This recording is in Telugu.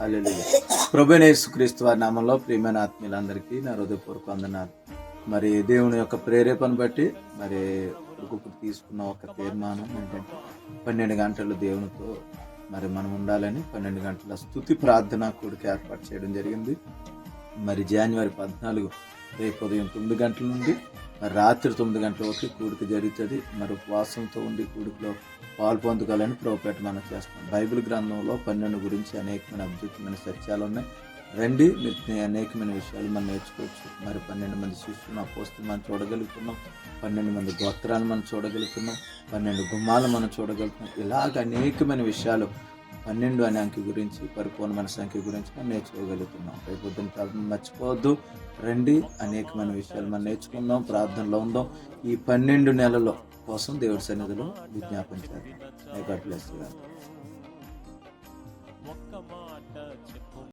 హల్లెలూయా. ప్రభువైన యేసుక్రీస్తు వారి నామంలో ప్రియమైన ఆత్మీయులందరికీ నా హృదయపూర్వక వందనాలు. మరి దేవుని యొక్క ప్రేరేపణ బట్టి మరి ఇప్పుడు తీసుకున్న ఒక తీర్మానం ఏంటంటే 12 గంటలు దేవునితో మరి మనం ఉండాలని 12 గంటల స్తుతి ప్రార్థన కూడిక ఏర్పాటు చేయడం జరిగింది. మరి జనవరి 14 రేపు ఉదయం 9 గంటల నుండి మరి రాత్రి 9 గంటల వరకు కూడిక జరుగుతుంది. మరి ఉపవాసంతో ఉండి కూడికలో పాలు పొందుకోవాలని ప్రభుపేట మనం చేస్తాం. బైబిల్ గ్రంథంలో 12 గురించి అనేకమైన అద్భుతమైన సత్యాలు ఉన్నాయి. రండి, మీరు అనేకమైన విషయాలు మనం నేర్చుకోవచ్చు. మరి 12 మంది శిష్యులను అపోస్తలులు మనం చూడగలుగుతున్నాం. 12 మంది గోత్రాలు మనం చూడగలుగుతున్నాం. 12 గుమ్మాలు మనం చూడగలుగుతున్నాం. ఇలాగ అనేకమైన విషయాలు 12 అనే అంకె గురించి, పరిపూర్ణమైన సంఖ్య గురించి మనం నేర్చుకోగలుగుతున్నాం. రేపు పొద్దున్న ప్రార్థన మర్చిపోవద్దు. రండి, అనేకమైన విషయాలు మనం నేర్చుకుందాం, ప్రార్థనలో ఉందాం. ఈ 12 నెలల కోసం దేవుడి సన్నిధిలో విజ్ఞాపన చేద్దాం. God bless you.